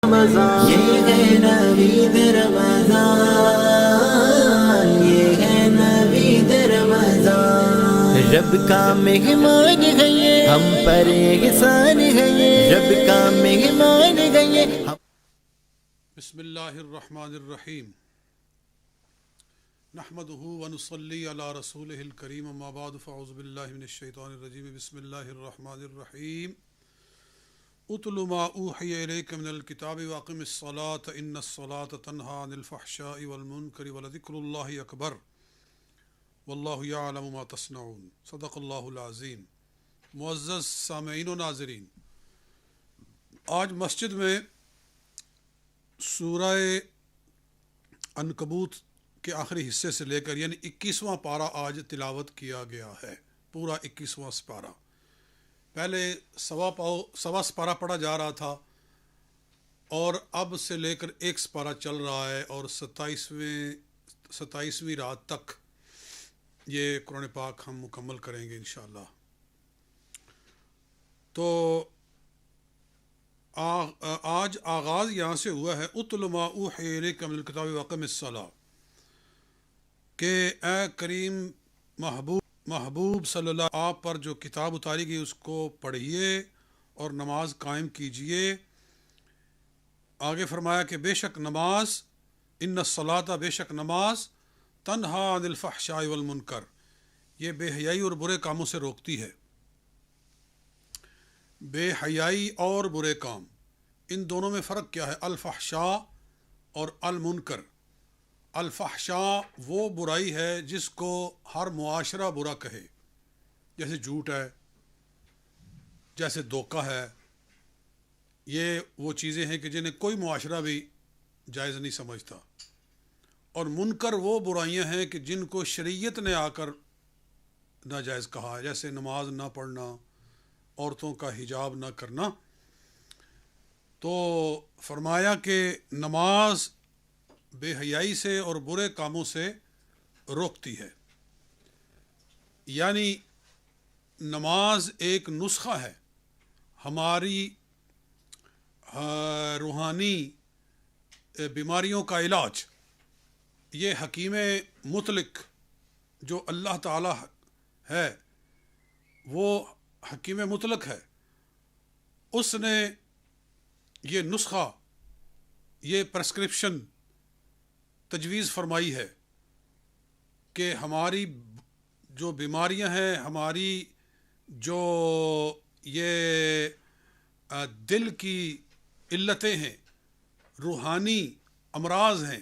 رمضان یہ ہے نوید رمضان، یہ ہے نوید رمضان، رب کا مہمان ہے یہ، ہم پر احسان ہے یہ، رب کا مہمان ہے یہ۔ بسم اللہ الرحمن الرحیم، نحمده ونصلی علی رسولہ الکریم، اما بعد فاعوذ باللہ من الشیطان الرجیم، بسم اللہ الرحمن الرحیم۔ اتل ما اوحی الیک من الکتاب واقم الصلاۃ ان الصلاۃ تنہی عن الفحشاء والمنکر ولذکر اللہ اکبر واللہ یعلم ما تصنعون، صدق اللہ العظیم۔ معزز سامعین و ناظرین، آج مسجد میں سورہ عنکبوت کے آخری حصے سے لے کر یعنی 21واں پارہ آج تلاوت کیا گیا ہے، پورا 21واں سپارہ۔ پہلے سوا سپارہ پڑھا جا رہا تھا اور اب سے لے کر ایک سپارہ چل رہا ہے، اور 27ویں رات تک یہ قرآن پاک ہم مکمل کریں گے انشاءاللہ۔ تو آج آغاز یہاں سے ہوا ہے، اتل ما اوحی الیک من الکتاب واقم الصلاۃ، کہ اے کریم محبوب صلی اللہ آپ پر جو کتاب اتاری گئی اس کو پڑھیے اور نماز قائم کیجیے۔ آگے فرمایا کہ بے شک نماز، ان الصلاۃ بے شک نماز، تنہی عن الفحشاء والمنکر، یہ بے حیائی اور برے کاموں سے روکتی ہے۔ بے حیائی اور برے کام، ان دونوں میں فرق کیا ہے؟ الفحشاء اور المنکر۔ الفحشاء وہ برائی ہے جس کو ہر معاشرہ برا کہے، جیسے جھوٹ ہے، جیسے دھوکہ ہے، یہ وہ چیزیں ہیں کہ جنہیں کوئی معاشرہ بھی جائز نہیں سمجھتا۔ اور منکر وہ برائیاں ہیں کہ جن کو شریعت نے آ کر ناجائز کہا، جیسے نماز نہ پڑھنا، عورتوں کا حجاب نہ کرنا۔ تو فرمایا کہ نماز بے حیائی سے اور برے کاموں سے روکتی ہے، یعنی نماز ایک نسخہ ہے ہماری روحانی بیماریوں کا علاج۔ یہ حکیم مطلق جو اللہ تعالی ہے، وہ حکیم مطلق ہے، اس نے یہ نسخہ، یہ پرسکرپشن تجویز فرمائی ہے کہ ہماری جو بیماریاں ہیں، ہماری جو یہ دل کی علتیں ہیں، روحانی امراض ہیں،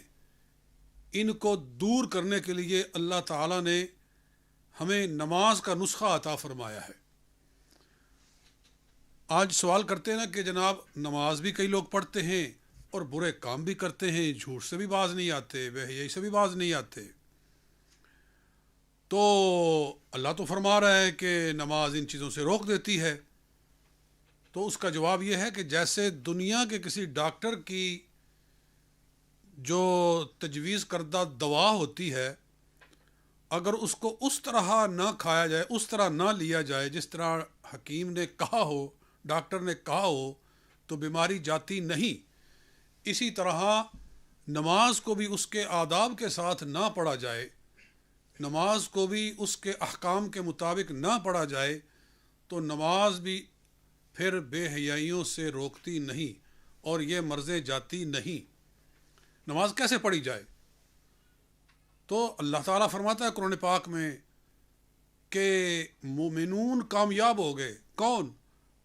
ان کو دور کرنے کے لیے اللہ تعالیٰ نے ہمیں نماز کا نسخہ عطا فرمایا ہے۔ آج سوال کرتے ہیں نا کہ جناب نماز بھی کئی لوگ پڑھتے ہیں اور برے کام بھی کرتے ہیں، جھوٹ سے بھی باز نہیں آتے، بے حیائی سے بھی باز نہیں آتے۔ تو اللہ تو فرما رہا ہے کہ نماز ان چیزوں سے روک دیتی ہے۔ تو اس کا جواب یہ ہے کہ جیسے دنیا کے کسی ڈاکٹر کی جو تجویز کردہ دوا ہوتی ہے، اگر اس کو اس طرح نہ کھایا جائے، اس طرح نہ لیا جائے جس طرح حکیم نے کہا ہو، ڈاکٹر نے کہا ہو، تو بیماری جاتی نہیں۔ اسی طرح نماز کو بھی اس کے آداب کے ساتھ نہ پڑھا جائے، نماز کو بھی اس کے احکام کے مطابق نہ پڑھا جائے، تو نماز بھی پھر بے حیائیوں سے روکتی نہیں اور یہ مرضیں جاتی نہیں۔ نماز کیسے پڑھی جائے؟ تو اللہ تعالیٰ فرماتا ہے قرآن پاک میں کہ مومنون کامیاب ہو گئے۔ کون؟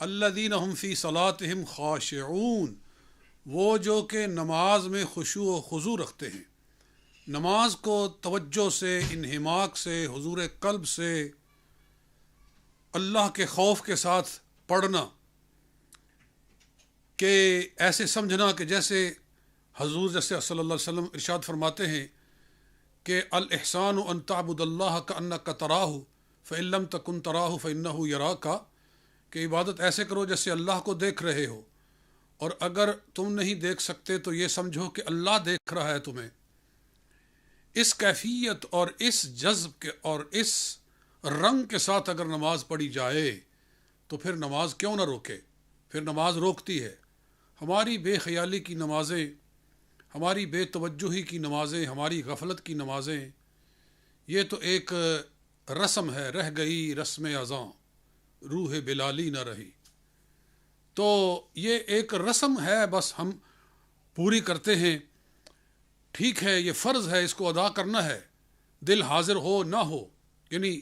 الذین ہم فی صلاتہم خاشعون، وہ جو کہ نماز میں خشوع و خضوع رکھتے ہیں، نماز کو توجہ سے، انہماک سے، حضور قلب سے، اللہ کے خوف کے ساتھ پڑھنا، کہ ایسے سمجھنا کہ جیسے حضور جیسے صلی اللہ علیہ وسلم ارشاد فرماتے ہیں کہ الاحسان ان تعبد اللہ کانک تراہ فان لم تکن تراہ فانہ یراک، کہ عبادت ایسے کرو جیسے اللہ کو دیکھ رہے ہو، اور اگر تم نہیں دیکھ سکتے تو یہ سمجھو کہ اللہ دیکھ رہا ہے تمہیں۔ اس کیفیت اور اس جذب کے اور اس رنگ کے ساتھ اگر نماز پڑھی جائے تو پھر نماز کیوں نہ روکے؟ پھر نماز روکتی ہے۔ ہماری بے خیالی کی نمازیں، ہماری بے توجہی کی نمازیں، ہماری غفلت کی نمازیں، یہ تو ایک رسم ہے، رہ گئی رسم اذاں، روح بلالی نہ رہی. تو یہ ایک رسم ہے، بس ہم پوری کرتے ہیں. ٹھیک ہے، یہ فرض ہے، اس کو ادا کرنا ہے، دل حاضر ہو نہ ہو. یعنی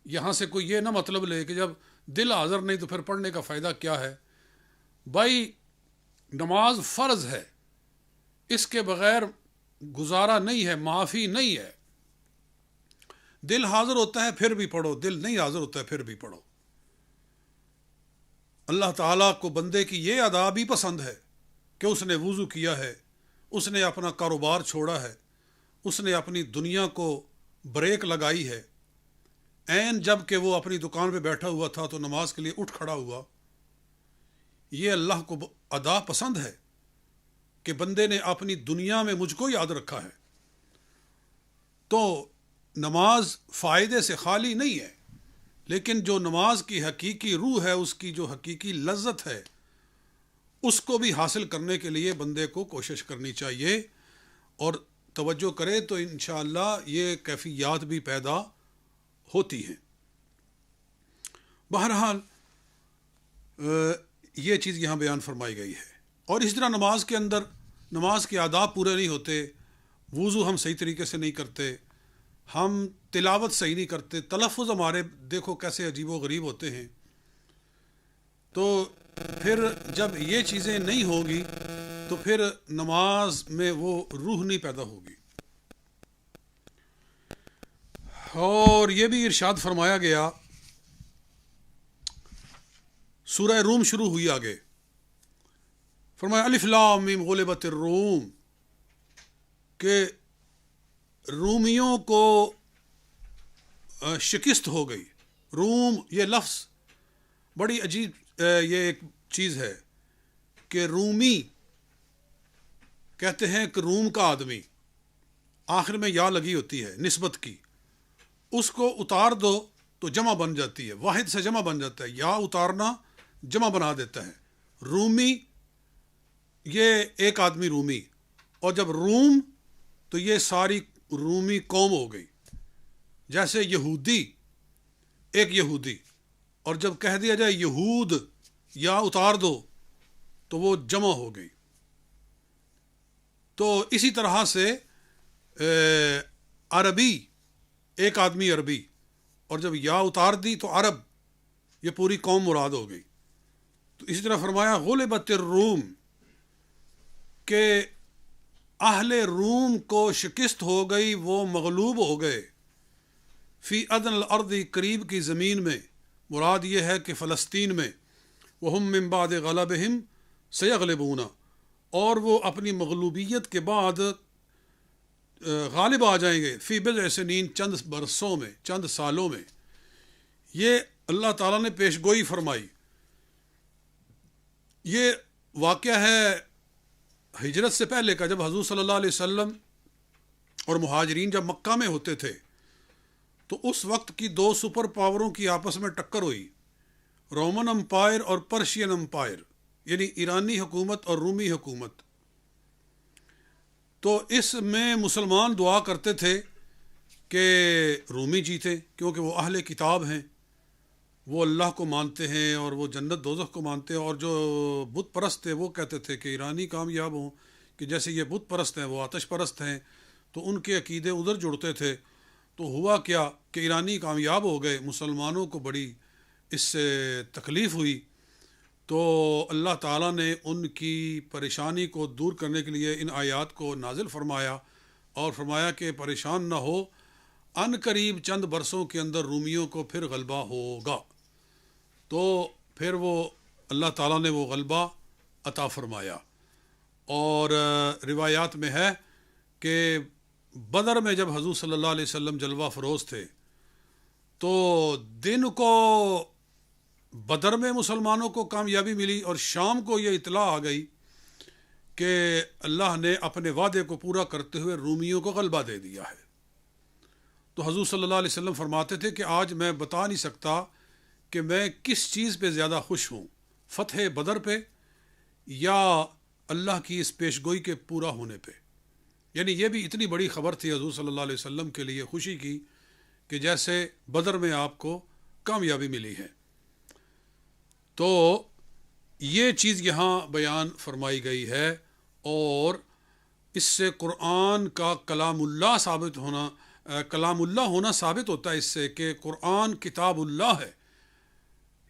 یہاں سے کوئی یہ نہ مطلب لے کہ جب دل حاضر نہیں تو پھر پڑھنے کا فائدہ کیا ہے. بھائی نماز فرض ہے، اس کے بغیر گزارا نہیں ہے، معافی نہیں ہے. دل حاضر ہوتا ہے پھر بھی پڑھو، دل نہیں حاضر ہوتا ہے پھر بھی پڑھو. اللہ تعالیٰ کو بندے کی یہ ادا بھی پسند ہے کہ اس نے وضو کیا ہے، اس نے اپنا کاروبار چھوڑا ہے، اس نے اپنی دنیا کو بریک لگائی ہے. عین جب کہ وہ اپنی دکان پہ بیٹھا ہوا تھا تو نماز کے لیے اٹھ کھڑا ہوا. یہ اللہ کو ادا پسند ہے کہ بندے نے اپنی دنیا میں مجھ کو یاد رکھا ہے. تو نماز فائدے سے خالی نہیں ہے، لیکن جو نماز کی حقیقی روح ہے، اس کی جو حقیقی لذت ہے، اس کو بھی حاصل کرنے کے لیے بندے کو کوشش کرنی چاہیے اور توجہ کرے تو انشاءاللہ یہ کیفیات بھی پیدا ہوتی ہیں. بہرحال یہ چیز یہاں بیان فرمائی گئی ہے. اور اس طرح نماز کے اندر نماز کے آداب پورے نہیں ہوتے. وضو ہم صحیح طریقے سے نہیں کرتے، ہم تلاوت صحیح نہیں کرتے، تلفظ ہمارے دیکھو کیسے عجیب و غریب ہوتے ہیں. تو پھر جب یہ چیزیں نہیں ہوگی تو پھر نماز میں وہ روح نہیں پیدا ہوگی. اور یہ بھی ارشاد فرمایا گیا، سورہ روم شروع ہوئی آگے، فرمایا الف لام میم غلبت الروم، کہ رومیوں کو شکست ہو گئی. روم یہ لفظ بڑی عجیب یہ ایک چیز ہے کہ رومی کہتے ہیں کہ روم کا آدمی، آخر میں یا لگی ہوتی ہے نسبت کی، اس کو اتار دو تو جمع بن جاتی ہے، واحد سے جمع بن جاتا ہے، یا اتارنا جمع بنا دیتا ہے. رومی یہ ایک آدمی رومی، اور جب روم تو یہ ساری رومی قوم ہو گئی. جیسے یہودی ایک یہودی، اور جب کہہ دیا جائے یہود یا اتار دو تو وہ جمع ہو گئی. تو اسی طرح سے عربی ایک آدمی عربی، اور جب یا اتار دی تو عرب، یہ پوری قوم مراد ہو گئی. تو اسی طرح فرمایا غلبت الروم، کہ اہل روم کو شکست ہو گئی، وہ مغلوب ہو گئے. فی ادن الارض، قریب کی زمین میں، مراد یہ ہے کہ فلسطین میں. وہم من بعد غلبہم سیغلبون، اور وہ اپنی مغلوبیت کے بعد غالب آ جائیں گے. فی بضع سنین، چند برسوں میں، چند سالوں میں. یہ اللہ تعالیٰ نے پیش گوئی فرمائی. یہ واقعہ ہے ہجرت سے پہلے کا، جب حضور صلی اللہ علیہ وسلم اور مہاجرین جب مکہ میں ہوتے تھے تو اس وقت کی دو سپر پاوروں کی آپس میں ٹکر ہوئی، رومن امپائر اور پرشین امپائر، یعنی ایرانی حکومت اور رومی حکومت. تو اس میں مسلمان دعا کرتے تھے کہ رومی جیتے، کیونکہ وہ اہل کتاب ہیں، وہ اللہ کو مانتے ہیں اور وہ جنت دوزخ کو مانتے ہیں. اور جو بت پرست تھے وہ کہتے تھے کہ ایرانی کامیاب ہوں، کہ جیسے یہ بت پرست ہیں وہ آتش پرست ہیں، تو ان کے عقیدے ادھر جڑتے تھے. تو ہوا کیا کہ ایرانی کامیاب ہو گئے، مسلمانوں کو بڑی اس سے تکلیف ہوئی. تو اللہ تعالیٰ نے ان کی پریشانی کو دور کرنے کے لیے ان آیات کو نازل فرمایا اور فرمایا کہ پریشان نہ ہو، ان قریب چند برسوں کے اندر رومیوں کو پھر غلبہ ہوگا. تو پھر وہ اللہ تعالیٰ نے وہ غلبہ عطا فرمایا. اور روایات میں ہے کہ بدر میں جب حضور صلی اللہ علیہ وسلم جلوہ فروز تھے تو دن کو بدر میں مسلمانوں کو کامیابی ملی، اور شام کو یہ اطلاع آ گئی کہ اللہ نے اپنے وعدے کو پورا کرتے ہوئے رومیوں کو غلبہ دے دیا ہے. تو حضور صلی اللہ علیہ وسلم فرماتے تھے کہ آج میں بتا نہیں سکتا کہ میں کس چیز پہ زیادہ خوش ہوں، فتح بدر پہ یا اللہ کی اس پیشگوئی کے پورا ہونے پہ. یعنی یہ بھی اتنی بڑی خبر تھی حضور صلی اللہ علیہ وسلم کے لیے خوشی کی کہ جیسے بدر میں آپ کو کامیابی ملی ہے. تو یہ چیز یہاں بیان فرمائی گئی ہے، اور اس سے قرآن کا کلام اللہ ہونا ثابت ہوتا ہے، اس سے کہ قرآن کتاب اللہ ہے.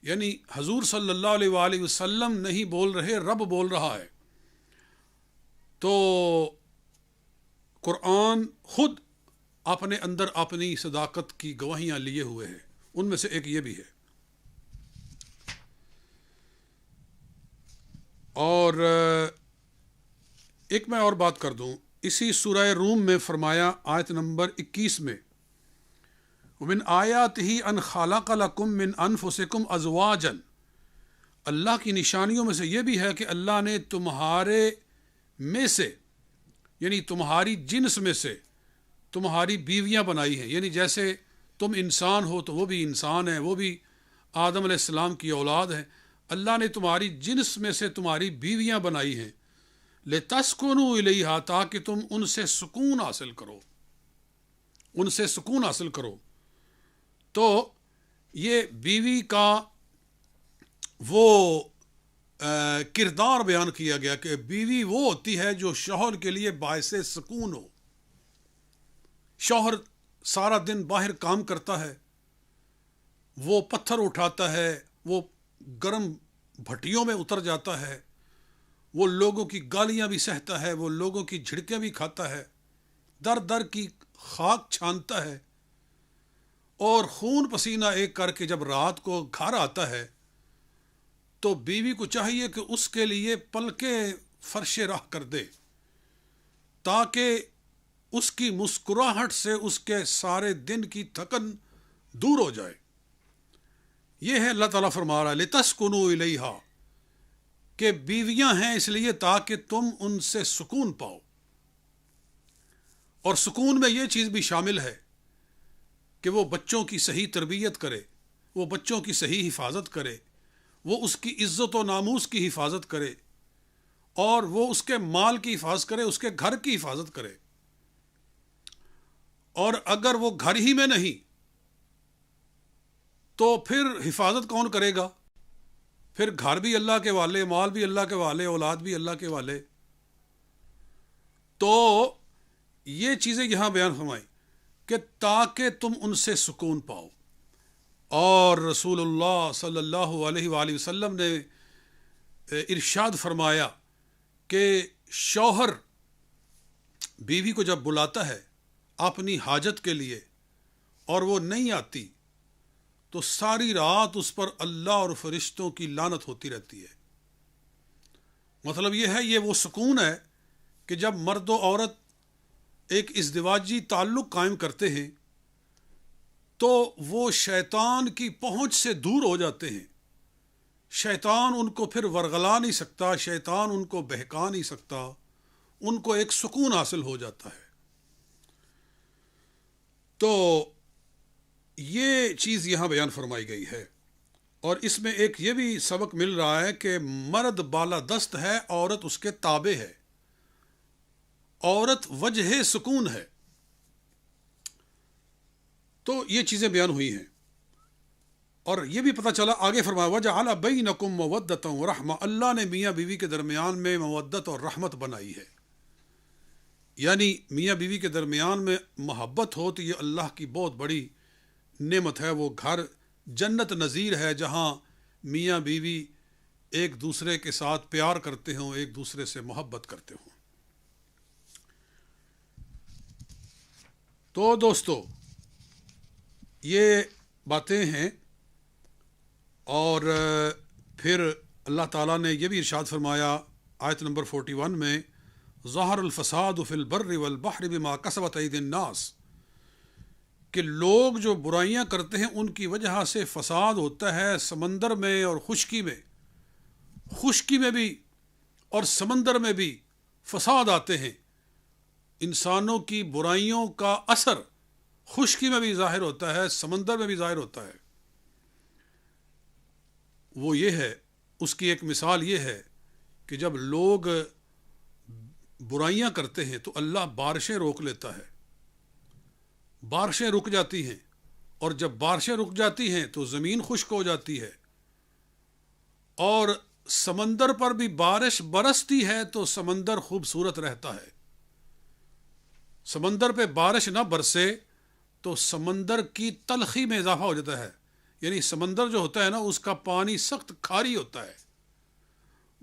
یعنی حضور صلی اللہ علیہ وآلہ وسلم نہیں بول رہے، رب بول رہا ہے. تو قرآن خود اپنے اندر اپنی صداقت کی گواہیاں لیے ہوئے ہیں، ان میں سے ایک یہ بھی ہے. اور ایک میں اور بات کر دوں، اسی سورہ روم میں فرمایا آیت نمبر 21 میں، وَمِنْ آیَاتِهِ أَنْ خَلَقَ لَكُم مِّنْ أَنفُسِكُمْ أَزْوَاجًا، اللہ کی نشانیوں میں سے یہ بھی ہے کہ اللہ نے تمہارے میں سے، یعنی تمہاری جنس میں سے تمہاری بیویاں بنائی ہیں. یعنی جیسے تم انسان ہو تو وہ بھی انسان ہیں، وہ بھی آدم علیہ السلام کی اولاد ہیں. اللہ نے تمہاری جنس میں سے تمہاری بیویاں بنائی ہیں، لِتَسْكُنُوا إِلَيْهَا، تاکہ تم ان سے سکون حاصل کرو، ان سے سکون حاصل کرو. تو یہ بیوی کا وہ کردار بیان کیا گیا کہ بیوی وہ ہوتی ہے جو شوہر کے لیے باعث سکون ہو. شوہر سارا دن باہر کام کرتا ہے، وہ پتھر اٹھاتا ہے، وہ گرم بھٹیوں میں اتر جاتا ہے، وہ لوگوں کی گالیاں بھی سہتا ہے، وہ لوگوں کی جھڑکیں بھی کھاتا ہے، در در کی خاک چھانتا ہے، اور خون پسینہ ایک کر کے جب رات کو گھر آتا ہے تو بیوی کو چاہیے کہ اس کے لیے پلکے فرش راہ کر دے، تاکہ اس کی مسکراہٹ سے اس کے سارے دن کی تھکن دور ہو جائے. یہ ہے اللہ تعالیٰ فرما رہا ہے لِتَسْكُنُوا إِلَيْهَا، کہ بیویاں ہیں اس لیے تاکہ تم ان سے سکون پاؤ. اور سکون میں یہ چیز بھی شامل ہے کہ وہ بچوں کی صحیح تربیت کرے، وہ بچوں کی صحیح حفاظت کرے، وہ اس کی عزت و ناموس کی حفاظت کرے، اور وہ اس کے مال کی حفاظت کرے، اس کے گھر کی حفاظت کرے. اور اگر وہ گھر ہی میں نہیں تو پھر حفاظت کون کرے گا؟ پھر گھر بھی اللہ کے والے، مال بھی اللہ کے والے، اولاد بھی اللہ کے والے. تو یہ چیزیں یہاں بیان فرمائی کہ تاکہ تم ان سے سکون پاؤ. اور رسول اللہ صلی اللہ علیہ وآلہ وسلم نے ارشاد فرمایا کہ شوہر بیوی کو جب بلاتا ہے اپنی حاجت کے لیے اور وہ نہیں آتی تو ساری رات اس پر اللہ اور فرشتوں کی لعنت ہوتی رہتی ہے. مطلب یہ ہے، یہ وہ سکون ہے کہ جب مرد و عورت ایک ازدواجی تعلق قائم کرتے ہیں تو وہ شیطان کی پہنچ سے دور ہو جاتے ہیں. شیطان ان کو پھر ورغلا نہیں سکتا، شیطان ان کو بہکا نہیں سکتا، ان کو ایک سکون حاصل ہو جاتا ہے. تو یہ چیز یہاں بیان فرمائی گئی ہے. اور اس میں ایک یہ بھی سبق مل رہا ہے کہ مرد بالادست ہے، عورت اس کے تابع ہے، عورت وجہ سکون ہے. تو یہ چیزیں بیان ہوئی ہیں. اور یہ بھی پتہ چلا، آگے فرمایا وَجَعَلَ بَيْنَكُمْ مَوَدَّةً وَرَحْمَةً، اللہ نے میاں بیوی کے درمیان میں مودت اور رحمت بنائی ہے. یعنی میاں بیوی کے درمیان میں محبت ہو تو یہ اللہ کی بہت بڑی نعمت ہے. وہ گھر جنت نظیر ہے جہاں میاں بیوی ایک دوسرے کے ساتھ پیار کرتے ہوں، ایک دوسرے سے محبت کرتے ہوں. تو دوستو یہ باتیں ہیں. اور پھر اللہ تعالیٰ نے یہ بھی ارشاد فرمایا آیت نمبر 41 میں، ظہر الفساد فی البر والبحر بما کسبت ایدی الناس، کہ لوگ جو برائیاں کرتے ہیں ان کی وجہ سے فساد ہوتا ہے سمندر میں اور خشکی میں. خشکی میں بھی اور سمندر میں بھی فساد آتے ہیں. انسانوں کی برائیوں کا اثر خشکی میں بھی ظاہر ہوتا ہے، سمندر میں بھی ظاہر ہوتا ہے. وہ یہ ہے، اس کی ایک مثال یہ ہے کہ جب لوگ برائیاں کرتے ہیں تو اللہ بارشیں روک لیتا ہے، بارشیں رک جاتی ہیں، اور جب بارشیں رک جاتی ہیں تو زمین خشک ہو جاتی ہے، اور سمندر پر بھی بارش برستی ہے تو سمندر خوبصورت رہتا ہے۔ سمندر پہ بارش نہ برسے تو سمندر کی تلخی میں اضافہ ہو جاتا ہے، یعنی سمندر جو ہوتا ہے نا اس کا پانی سخت کھاری ہوتا ہے۔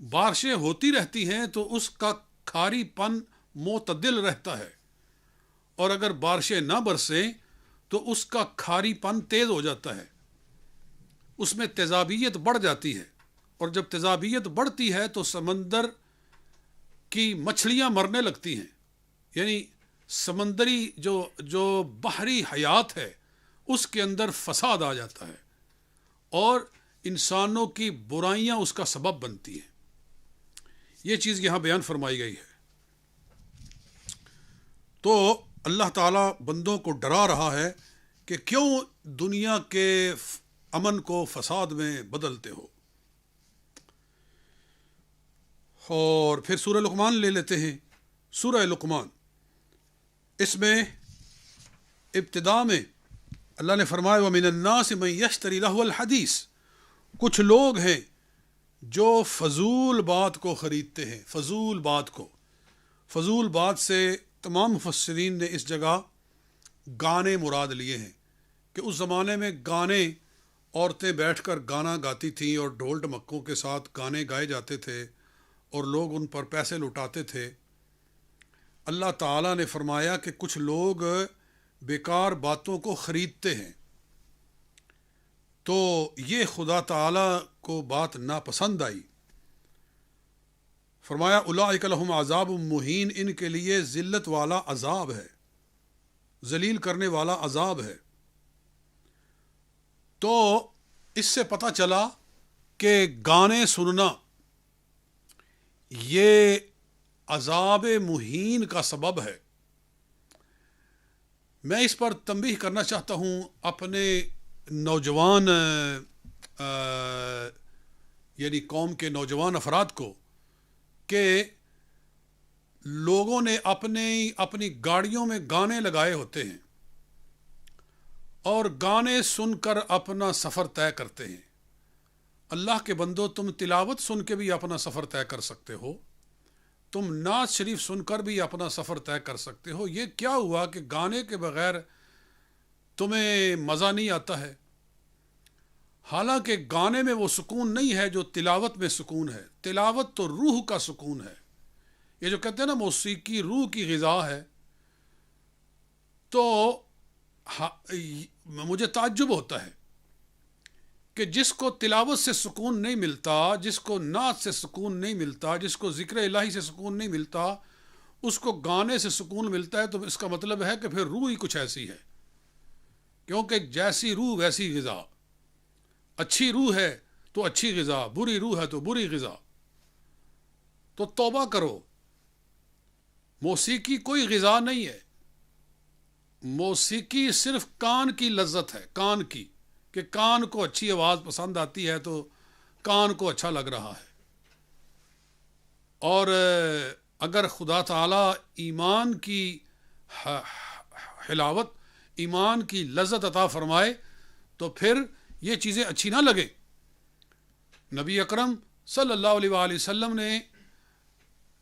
بارشیں ہوتی رہتی ہیں تو اس کا کھاری پن معتدل رہتا ہے، اور اگر بارشیں نہ برسیں تو اس کا کھاری پن تیز ہو جاتا ہے، اس میں تیزابیت بڑھ جاتی ہے، اور جب تیزابیت بڑھتی ہے تو سمندر کی مچھلیاں مرنے لگتی ہیں، یعنی سمندری جو بحری حیات ہے اس کے اندر فساد آ جاتا ہے، اور انسانوں کی برائیاں اس کا سبب بنتی ہیں۔ یہ چیز یہاں بیان فرمائی گئی ہے۔ تو اللہ تعالیٰ بندوں کو ڈرا رہا ہے کہ کیوں دنیا کے امن کو فساد میں بدلتے ہو۔ اور پھر سورہ لقمان لے لیتے ہیں۔ سورہ لقمان، اس میں ابتدا میں اللہ نے فرمایا وَمِنَ النَّاسِ مَن يَشْتَرِي لَهْوَ الْحَدِيثِ، کچھ لوگ ہیں جو فضول بات کو خریدتے ہیں۔ فضول بات کو، فضول بات سے تمام مفسرین نے اس جگہ گانے مراد لیے ہیں کہ اس زمانے میں گانے، عورتیں بیٹھ کر گانا گاتی تھیں اور ڈھول ڈمکوں کے ساتھ گانے گائے جاتے تھے اور لوگ ان پر پیسے لٹاتے تھے۔ اللہ تعالیٰ نے فرمایا کہ کچھ لوگ بیکار باتوں کو خریدتے ہیں، تو یہ خدا تعالیٰ کو بات ناپسند آئی۔ فرمایا اولئک لہم عذاب مہین، ان کے لیے ذلت والا عذاب ہے، ذلیل کرنے والا عذاب ہے۔ تو اس سے پتہ چلا کہ گانے سننا یہ عذاب مہین کا سبب ہے۔ میں اس پر تنبیہ کرنا چاہتا ہوں اپنے نوجوان یعنی قوم کے نوجوان افراد کو کہ لوگوں نے اپنی گاڑیوں میں گانے لگائے ہوتے ہیں اور گانے سن کر اپنا سفر طے کرتے ہیں۔ اللہ کے بندو، تم تلاوت سن کے بھی اپنا سفر طے کر سکتے ہو، تم نعت شریف سن کر بھی اپنا سفر طے کر سکتے ہو۔ یہ کیا ہوا کہ گانے کے بغیر تمہیں مزہ نہیں آتا ہے؟ حالانکہ گانے میں وہ سکون نہیں ہے جو تلاوت میں سکون ہے۔ تلاوت تو روح کا سکون ہے۔ یہ جو کہتے ہیں نا موسیقی روح کی غذا ہے، تو مجھے تعجب ہوتا ہے کہ جس کو تلاوت سے سکون نہیں ملتا، جس کو نعت سے سکون نہیں ملتا، جس کو ذکر الہی سے سکون نہیں ملتا، اس کو گانے سے سکون ملتا ہے، تو اس کا مطلب ہے کہ پھر روح ہی کچھ ایسی ہے، کیونکہ جیسی روح ویسی غذا۔ اچھی روح ہے تو اچھی غذا، بری روح ہے تو بری غذا۔ تو توبہ کرو، موسیقی کوئی غذا نہیں ہے۔ موسیقی صرف کان کی لذت ہے، کان کی، کہ کان کو اچھی آواز پسند آتی ہے تو کان کو اچھا لگ رہا ہے۔ اور اگر خدا تعالی ایمان کی حلاوت، ایمان کی لذت عطا فرمائے تو پھر یہ چیزیں اچھی نہ لگیں۔ نبی اکرم صلی اللہ علیہ وآلہ وسلم نے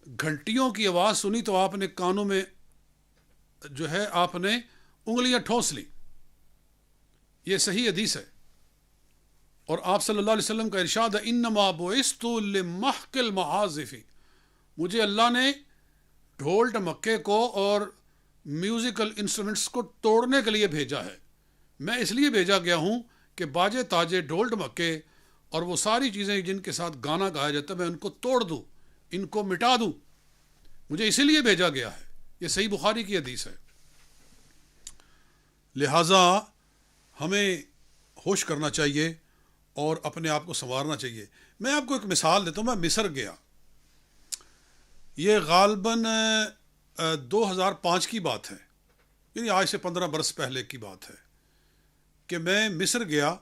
گھنٹیوں کی آواز سنی تو آپ نے کانوں میں جو ہے آپ نے انگلیاں ٹھونس لی۔ یہ صحیح حدیث ہے۔ اور آپ صلی اللہ علیہ وسلم کا ارشاد ہے انما بعثت لمحق المعازف، مجھے اللہ نے ڈھول ڈمکے کو اور میوزیکل انسٹرومنٹس کو توڑنے کے لیے بھیجا ہے۔ میں اس لیے بھیجا گیا ہوں کہ باجے تاجے ڈھول ڈمکے اور وہ ساری چیزیں جن کے ساتھ گانا گایا جاتا ہے میں ان کو توڑ دوں، ان کو مٹا دوں، مجھے اسی لیے بھیجا گیا ہے۔ یہ صحیح بخاری کی حدیث ہے۔ لہٰذا ہمیں ہوش کرنا چاہیے اور اپنے آپ کو سنوارنا چاہیے۔ میں آپ کو ایک مثال دیتا ہوں۔ میں مصر گیا، یہ غالباً 2005 کی بات ہے، یعنی آج سے 15 برس پہلے کی بات ہے کہ میں مصر گیا۔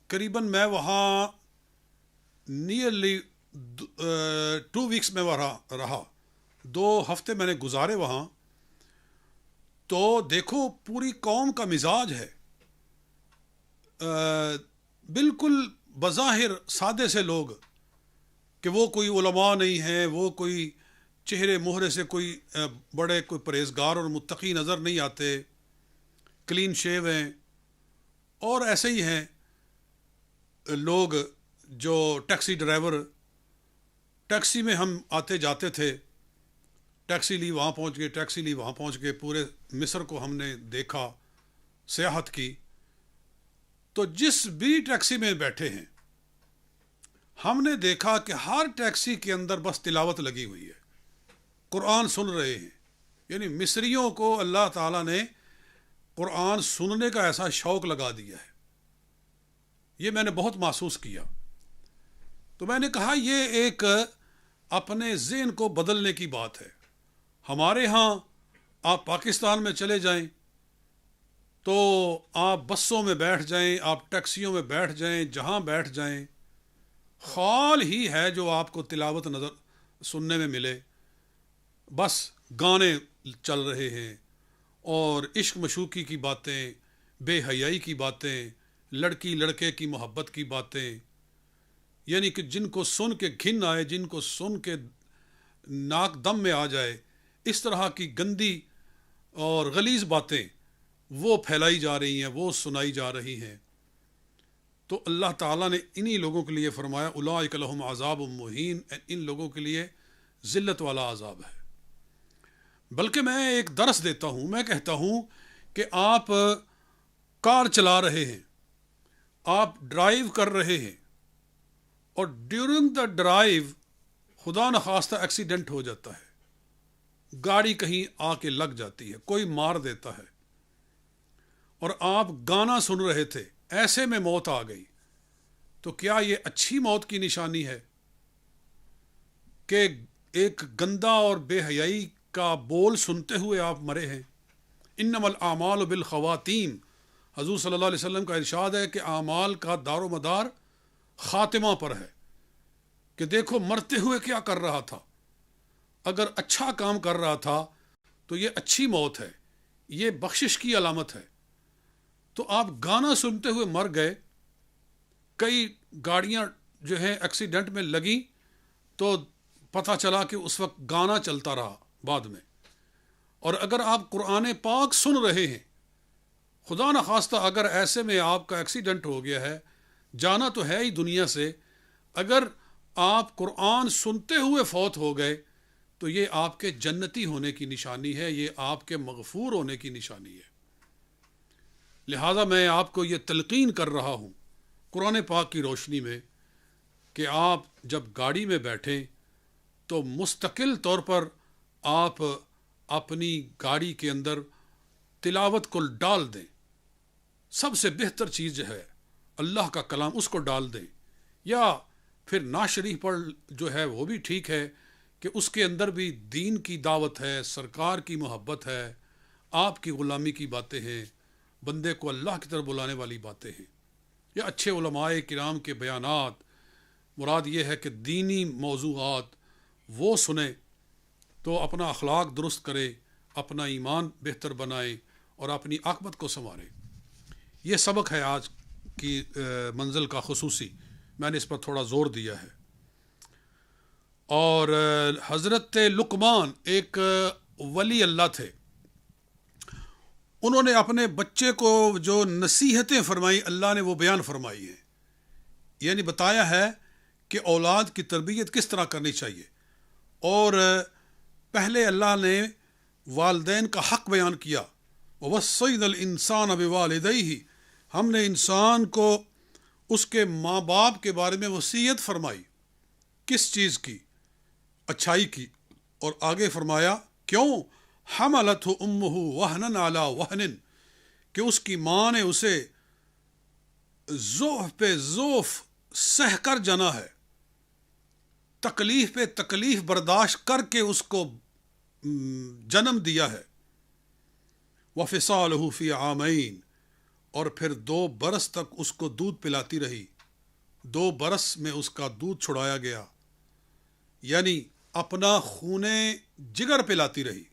قریباً میں وہاں نیئرلی 2 ویکس میں وہاں رہا۔ 2 ہفتے میں نے گزارے وہاں، تو دیکھو پوری قوم کا مزاج ہے، بالکل بظاہر سادے سے لوگ، کہ وہ کوئی علماء نہیں ہیں، وہ کوئی چہرے مہرے سے کوئی بڑے کوئی پرہیزگار اور متقی نظر نہیں آتے، کلین شیو ہیں، اور ایسے ہی ہیں لوگ جو ٹیکسی ڈرائیور، ٹیکسی میں ہم آتے جاتے تھے، ٹیکسی لی وہاں پہنچ گئے، ٹیکسی لی وہاں پہنچ گئے، پورے مصر کو ہم نے دیکھا، سیاحت کی۔ تو جس بھی ٹیکسی میں بیٹھے ہیں ہم نے دیکھا کہ ہر ٹیکسی کے اندر بس تلاوت لگی ہوئی ہے، قرآن سن رہے ہیں۔ یعنی مصریوں کو اللہ تعالیٰ نے قرآن سننے کا ایسا شوق لگا دیا ہے، یہ میں نے بہت محسوس کیا۔ تو میں نے کہا یہ ایک اپنے ذہن کو بدلنے کی بات ہے۔ ہمارے ہاں آپ پاکستان میں چلے جائیں تو آپ بسوں میں بیٹھ جائیں، آپ ٹیکسیوں میں بیٹھ جائیں، جہاں بیٹھ جائیں، خال ہی ہے جو آپ کو تلاوت نظر سننے میں ملے، بس گانے چل رہے ہیں، اور عشق مشوقی کی باتیں، بے حیائی کی باتیں، لڑکی لڑکے کی محبت کی باتیں، یعنی کہ جن کو سن کے گھن آئے، جن کو سن کے ناک دم میں آ جائے، اس طرح کی گندی اور غلیظ باتیں وہ پھیلائی جا رہی ہیں، وہ سنائی جا رہی ہیں۔ تو اللہ تعالیٰ نے انہی لوگوں کے لیے فرمایا اولئک لہم عذاب مہین، ان لوگوں کے لیے ذلت والا عذاب ہے۔ بلکہ میں ایک درس دیتا ہوں، میں کہتا ہوں کہ آپ کار چلا رہے ہیں، آپ ڈرائیو کر رہے ہیں، اور ڈیورنگ دا ڈرائیو خدا نخواستہ ایکسیڈنٹ ہو جاتا ہے، گاڑی کہیں آ کے لگ جاتی ہے، کوئی مار دیتا ہے، اور آپ گانا سن رہے تھے، ایسے میں موت آ گئی، تو کیا یہ اچھی موت کی نشانی ہے کہ ایک گندا اور بے حیائی کا بول سنتے ہوئے آپ مرے ہیں؟ انما الاعمال بالخواتیم، حضور صلی اللہ علیہ وسلم کا ارشاد ہے کہ اعمال کا دار و مدار خاتمہ پر ہے، کہ دیکھو مرتے ہوئے کیا کر رہا تھا، اگر اچھا کام کر رہا تھا تو یہ اچھی موت ہے، یہ بخشش کی علامت ہے۔ تو آپ گانا سنتے ہوئے مر گئے، کئی گاڑیاں جو ہیں ایکسیڈنٹ میں لگیں تو پتہ چلا کہ اس وقت گانا چلتا رہا بعد میں۔ اور اگر آپ قرآن پاک سن رہے ہیں، خدا نخواستہ اگر ایسے میں آپ کا ایکسیڈنٹ ہو گیا ہے، جانا تو ہے ہی دنیا سے، اگر آپ قرآن سنتے ہوئے فوت ہو گئے تو یہ آپ کے جنتی ہونے کی نشانی ہے، یہ آپ کے مغفور ہونے کی نشانی ہے۔ لہٰذا میں آپ کو یہ تلقین کر رہا ہوں قرآن پاک کی روشنی میں کہ آپ جب گاڑی میں بیٹھیں تو مستقل طور پر آپ اپنی گاڑی کے اندر تلاوت کو ڈال دیں، سب سے بہتر چیز جو ہے اللہ کا کلام، اس کو ڈال دیں، یا پھر نعت شریف پر جو ہے وہ بھی ٹھیک ہے کہ اس کے اندر بھی دین کی دعوت ہے، سرکار کی محبت ہے، آپ کی غلامی کی باتیں ہیں، بندے کو اللہ کی طرف بلانے والی باتیں ہیں، یا اچھے علماء کرام کے بیانات، مراد یہ ہے کہ دینی موضوعات وہ سنیں تو اپنا اخلاق درست کرے، اپنا ایمان بہتر بنائیں اور اپنی عاقبت کو سنواریں۔ یہ سبق ہے آج کی منزل کا خصوصی، میں نے اس پر تھوڑا زور دیا ہے۔ اور حضرت لقمان ایک ولی اللہ تھے، انہوں نے اپنے بچے کو جو نصیحتیں فرمائی اللہ نے وہ بیان فرمائی ہیں، یعنی بتایا ہے کہ اولاد کی تربیت کس طرح کرنی چاہیے۔ اور پہلے اللہ نے والدین کا حق بیان کیا، وَوَصَّيْنَا الْإِنسَانَ بِوَالِدَيْهِ، ہم نے انسان کو اس کے ماں باپ کے بارے میں وصیت فرمائی، کس چیز کی؟ اچھائی کی۔ اور آگے فرمایا کیوں؟ حملتہ امہ وہنا علی وہن، کہ اس کی ماں نے اسے ضعف پہ ضعف سہ کر جنا ہے، تکلیف پہ تکلیف برداشت کر کے اس کو جنم دیا ہے۔ وفصالہ فی عامین، اور پھر 2 برس تک اس کو دودھ پلاتی رہی، 2 برس میں اس کا دودھ چھڑایا گیا، یعنی اپنا خون جگر پلاتی رہی.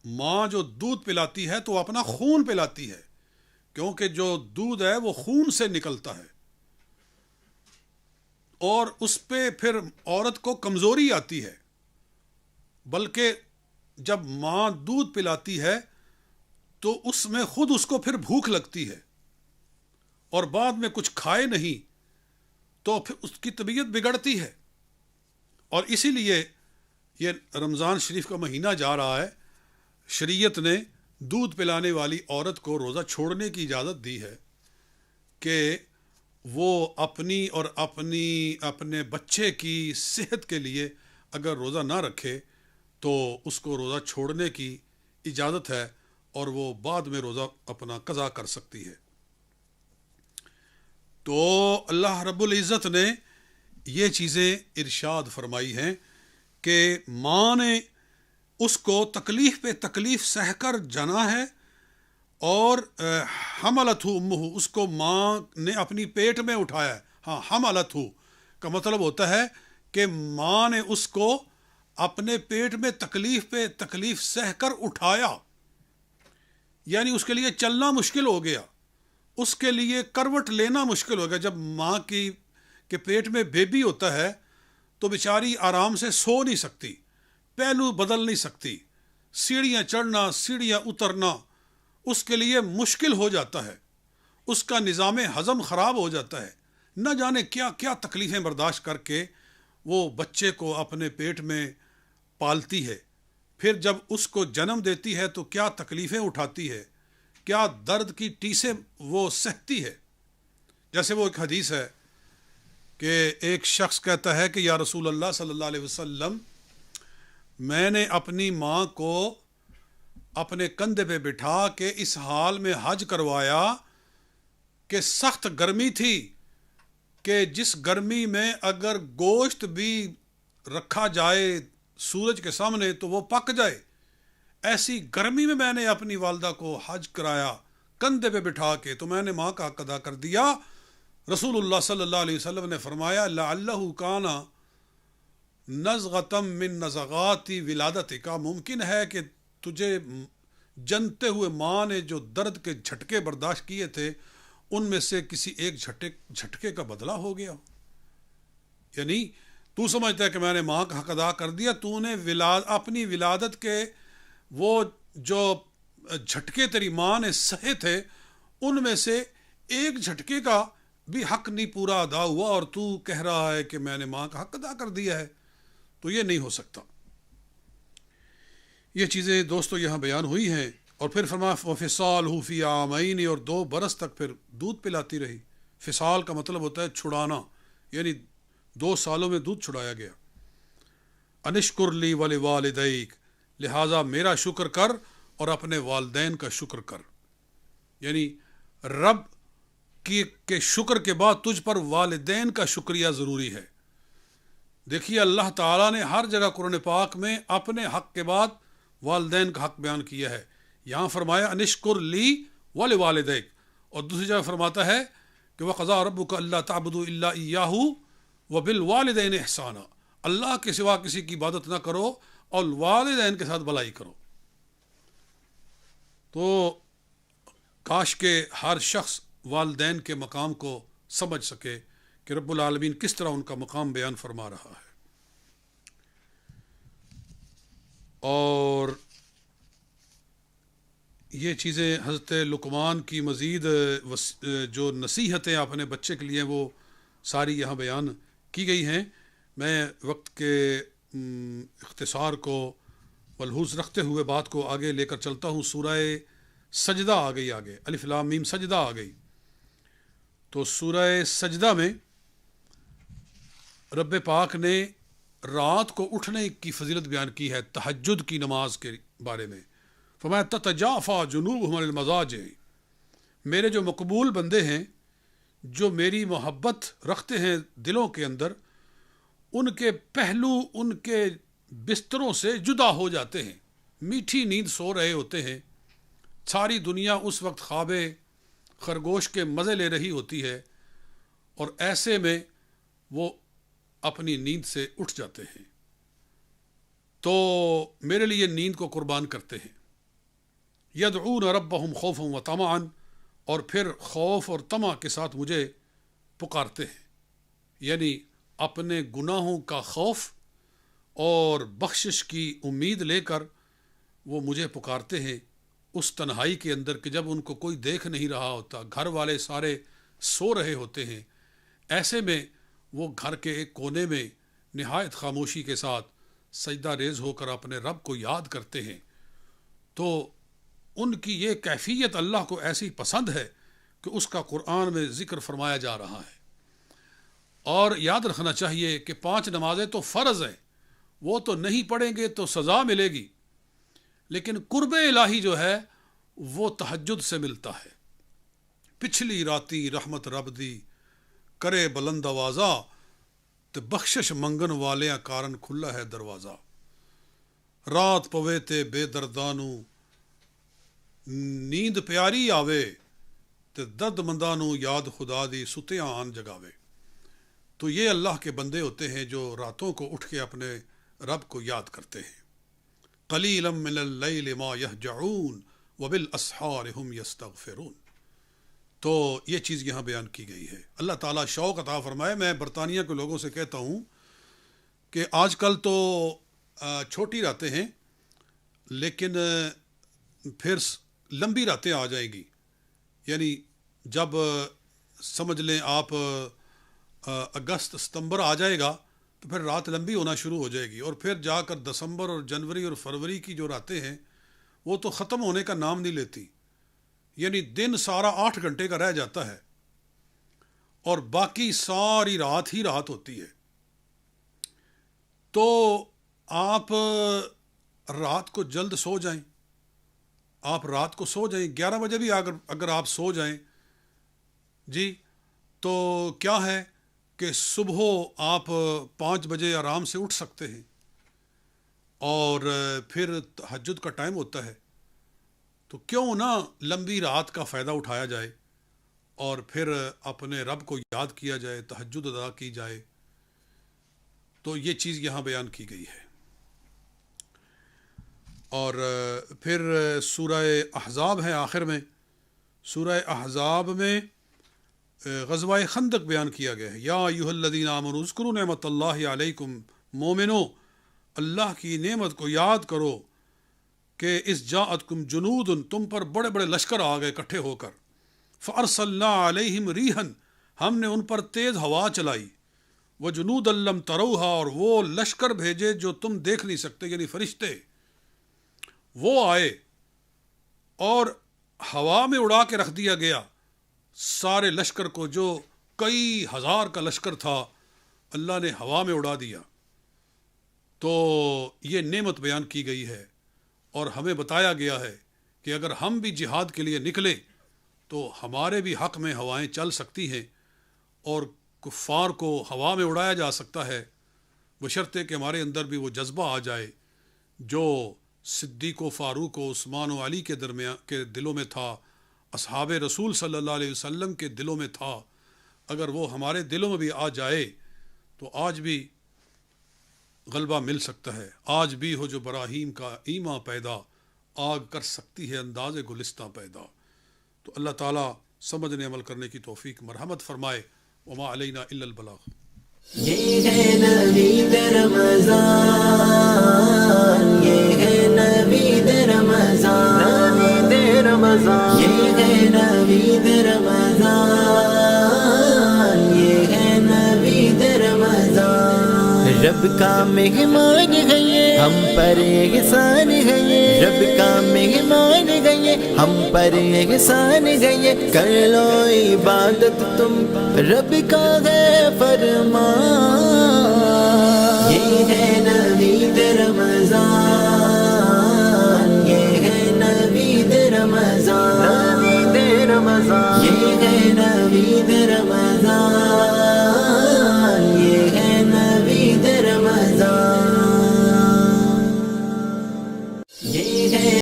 ماں جو دودھ پلاتی ہے تو وہ اپنا خون پلاتی ہے، کیونکہ جو دودھ ہے وہ خون سے نکلتا ہے، اور اس پہ پھر عورت کو کمزوری آتی ہے. بلکہ جب ماں دودھ پلاتی ہے تو اس میں خود اس کو پھر بھوک لگتی ہے، اور بعد میں کچھ کھائے نہیں تو پھر اس کی طبیعت بگڑتی ہے. اور اسی لیے یہ رمضان شریف کا مہینہ جا رہا ہے، شریعت نے دودھ پلانے والی عورت کو روزہ چھوڑنے کی اجازت دی ہے کہ وہ اپنی اور اپنے بچے کی صحت کے لیے اگر روزہ نہ رکھے تو اس کو روزہ چھوڑنے کی اجازت ہے، اور وہ بعد میں روزہ اپنا قضا کر سکتی ہے. تو اللہ رب العزت نے یہ چیزیں ارشاد فرمائی ہیں کہ ماں نے اس کو تکلیف پہ تکلیف سہ کر جنا ہے، اور حملتہ امہ، اس کو ماں نے اپنی پیٹ میں اٹھایا ہے. ہاں، حملتہ کا مطلب ہوتا ہے کہ ماں نے اس کو اپنے پیٹ میں تکلیف پہ تکلیف سہ کر اٹھایا، یعنی اس کے لیے چلنا مشکل ہو گیا، اس کے لیے کروٹ لینا مشکل ہو گیا. جب ماں کے پیٹ میں بیبی ہوتا ہے تو بیچاری آرام سے سو نہیں سکتی، پہلو بدل نہیں سکتی، سیڑھیاں چڑھنا سیڑھیاں اترنا اس کے لیے مشکل ہو جاتا ہے، اس کا نظام ہضم خراب ہو جاتا ہے. نہ جانے کیا کیا تکلیفیں برداشت کر کے وہ بچے کو اپنے پیٹ میں پالتی ہے. پھر جب اس کو جنم دیتی ہے تو کیا تکلیفیں اٹھاتی ہے، کیا درد کی ٹیسیں وہ سہتی ہے. جیسے وہ ایک حدیث ہے کہ ایک شخص کہتا ہے کہ یا رسول اللہ صلی اللہ علیہ وسلم، میں نے اپنی ماں کو اپنے کندھے پہ بٹھا کے اس حال میں حج کروایا کہ سخت گرمی تھی، کہ جس گرمی میں اگر گوشت بھی رکھا جائے سورج کے سامنے تو وہ پک جائے. ایسی گرمی میں نے اپنی والدہ کو حج کرایا کندھے پہ بٹھا کے، تو میں نے ماں کا حق ادا کر دیا. رسول اللہ صلی اللہ علیہ وسلم نے فرمایا لعلہ کان نزغۃ من نزغات ولادتک، کا ممکن ہے کہ تجھے جنتے ہوئے ماں نے جو درد کے جھٹکے برداشت کیے تھے ان میں سے کسی ایک جھٹکے کا بدلہ ہو گیا. یعنی تو سمجھتا ہے کہ میں نے ماں کا حق ادا کر دیا، تو نے اپنی ولادت کے وہ جو جھٹکے تیری ماں نے سہے تھے ان میں سے ایک جھٹکے کا بھی حق نہیں پورا ادا ہوا، اور تو کہہ رہا ہے کہ میں نے ماں کا حق ادا کر دیا ہے. تو یہ نہیں ہو سکتا. یہ چیزیں دوستو یہاں بیان ہوئی ہیں. اور پھر فرمایا وَفِصَالُهُ فِي عَامَيْنِ، اور 2 برس تک پھر دودھ پلاتی رہی. فصال کا مطلب ہوتا ہے چھڑانا، یعنی 2 سالوں میں دودھ چھڑایا گیا. انشکر لی وَلِوَالِدَيْكَ، لہٰذا میرا شکر کر اور اپنے والدین کا شکر کر. یعنی رب کے شکر کے بعد تجھ پر والدین کا شکریہ ضروری ہے. دیکھیے اللہ تعالیٰ نے ہر جگہ قرآن پاک میں اپنے حق کے بعد والدین کا حق بیان کیا ہے. یہاں فرمایا انشکر لی ولوالدیک، اور دوسری جگہ فرماتا ہے کہ وَقَضَىٰ رَبُّكَ أَلَّا تَعْبُدُوا إِلَّا إِيَّاهُ وَبِالْوَالِدَيْنِ إِحْسَانًا، اللہ کے سوا کسی کی عبادت نہ کرو اور والدین کے ساتھ بھلائی کرو. تو کاش کہ ہر شخص والدین کے مقام کو سمجھ سکے کہ رب العالمین کس طرح ان کا مقام بیان فرما رہا ہے. اور یہ چیزیں حضرت لقمان کی مزید جو نصیحتیں اپنے بچے کے لیے وہ ساری یہاں بیان کی گئی ہیں. میں وقت کے اختصار کو ملحوظ رکھتے ہوئے بات کو آگے لے کر چلتا ہوں. سورہ سجدہ آ گئی، آگے الف لام میم سجدہ آ گئی. تو سورہ سجدہ میں رب پاک نے رات کو اٹھنے کی فضیلت بیان کی ہے، تہجد کی نماز کے بارے میں. فرمایا تتجافا جنوبہم عن المضاجع، میرے جو مقبول بندے ہیں جو میری محبت رکھتے ہیں دلوں کے اندر، ان کے پہلو ان کے بستروں سے جدا ہو جاتے ہیں. میٹھی نیند سو رہے ہوتے ہیں، ساری دنیا اس وقت خواب خرگوش کے مزے لے رہی ہوتی ہے، اور ایسے میں وہ اپنی نیند سے اٹھ جاتے ہیں. تو میرے لیے نیند کو قربان کرتے ہیں. یدعون ربہم خوفا و طمعا، اور پھر خوف اور طمع کے ساتھ مجھے پکارتے ہیں، یعنی اپنے گناہوں کا خوف اور بخشش کی امید لے کر وہ مجھے پکارتے ہیں اس تنہائی کے اندر کہ جب ان کو کوئی دیکھ نہیں رہا ہوتا، گھر والے سارے سو رہے ہوتے ہیں. ایسے میں وہ گھر کے ایک کونے میں نہایت خاموشی کے ساتھ سجدہ ریز ہو کر اپنے رب کو یاد کرتے ہیں. تو ان کی یہ کیفیت اللہ کو ایسی پسند ہے کہ اس کا قرآن میں ذکر فرمایا جا رہا ہے. اور یاد رکھنا چاہیے کہ 5 نمازیں تو فرض ہیں، وہ تو نہیں پڑھیں گے تو سزا ملے گی، لیکن قرب الہی جو ہے وہ تہجد سے ملتا ہے. پچھلی راتی رحمت رب دی کرے بلند آوازہ، تے بخشش منگن والیاں کارن کھلا ہے دروازہ. رات پوے تے بے دردانو نیند پیاری آوے، تے درد مندانو یاد خدا دی ستیاں آن جگاوے. تو یہ اللہ کے بندے ہوتے ہیں جو راتوں کو اٹھ کے اپنے رب کو یاد کرتے ہیں. قلیلا من اللیل ما یہجعون وبالاسحار ہم یستغفرون. تو یہ چیز یہاں بیان کی گئی ہے. اللہ تعالیٰ شوق عطا فرمائے. میں برطانیہ کے لوگوں سے کہتا ہوں کہ آج کل تو چھوٹی راتیں ہیں، لیکن پھر لمبی راتیں آ جائیں گی. یعنی جب سمجھ لیں آپ اگست ستمبر آ جائے گا تو پھر رات لمبی ہونا شروع ہو جائے گی، اور پھر جا کر دسمبر اور جنوری اور فروری کی جو راتیں ہیں وہ تو ختم ہونے کا نام نہیں لیتی. یعنی دن سارا 8 گھنٹے کا رہ جاتا ہے اور باقی ساری رات ہی رات ہوتی ہے. تو آپ رات کو جلد سو جائیں، آپ رات کو سو جائیں. 11 بجے بھی اگر آپ سو جائیں جی تو کیا ہے کہ صبح آپ 5 بجے آرام سے اٹھ سکتے ہیں، اور پھر تہجد کا ٹائم ہوتا ہے. تو کیوں نہ لمبی رات کا فائدہ اٹھایا جائے اور پھر اپنے رب کو یاد کیا جائے، تہجد ادا کی جائے. تو یہ چیز یہاں بیان کی گئی ہے. اور پھر سورہ احزاب ہے آخر میں. سورہ احزاب میں غزوہ خندق بیان کیا گیا ہے. یا ایھا الذین آمنوا اذکروا نعمت اللہ علیکم، مومنو اللہ کی نعمت کو یاد کرو کہ اس جاءتکم جنود، تم پر بڑے بڑے لشکر آ گئے اکٹھے ہو کر. فارسلنا علیہم ریحا، ہم نے ان پر تیز ہوا چلائی. وجنودا لم تروہا، اور وہ لشکر بھیجے جو تم دیکھ نہیں سکتے، یعنی فرشتے وہ آئے اور ہوا میں اڑا کے رکھ دیا گیا سارے لشکر کو، جو کئی ہزار کا لشکر تھا اللہ نے ہوا میں اڑا دیا. تو یہ نعمت بیان کی گئی ہے اور ہمیں بتایا گیا ہے کہ اگر ہم بھی جہاد کے لیے نکلے تو ہمارے بھی حق میں ہوائیں چل سکتی ہیں اور کفار کو ہوا میں اڑایا جا سکتا ہے، بشرطے کہ ہمارے اندر بھی وہ جذبہ آ جائے جو صدیق و فاروق و عثمان و علی کے دلوں میں تھا، اصحاب رسول صلی اللہ علیہ وسلم کے دلوں میں تھا. اگر وہ ہمارے دلوں میں بھی آ جائے تو آج بھی غلبہ مل سکتا ہے. آج بھی ہو جو براہیم کا ایماں پیدا، آگ کر سکتی ہے انداز گلستہ پیدا. تو اللہ تعالیٰ سمجھنے عمل کرنے کی توفیق مرحمت فرمائے. وما علینا الا البلاغ. یہ ہے نوید رمضان، یہ ہے نوید رمضان، نوید رمضان، یہ ہے نوید رمضان، یہ ہے نوید رمضان. رب کا مہمان ہے یہ، ہم پر احسان ہے یہ. رب کا مہمان ہے یہ، ہم پر احسان ہے یہ. کر لو عبادت تم، رب کا ہے فرمان. یہ ہے نوید رمضان، یہ ہے نوید رمضان، نوید رمضان، یہ ہے نوید رمضان.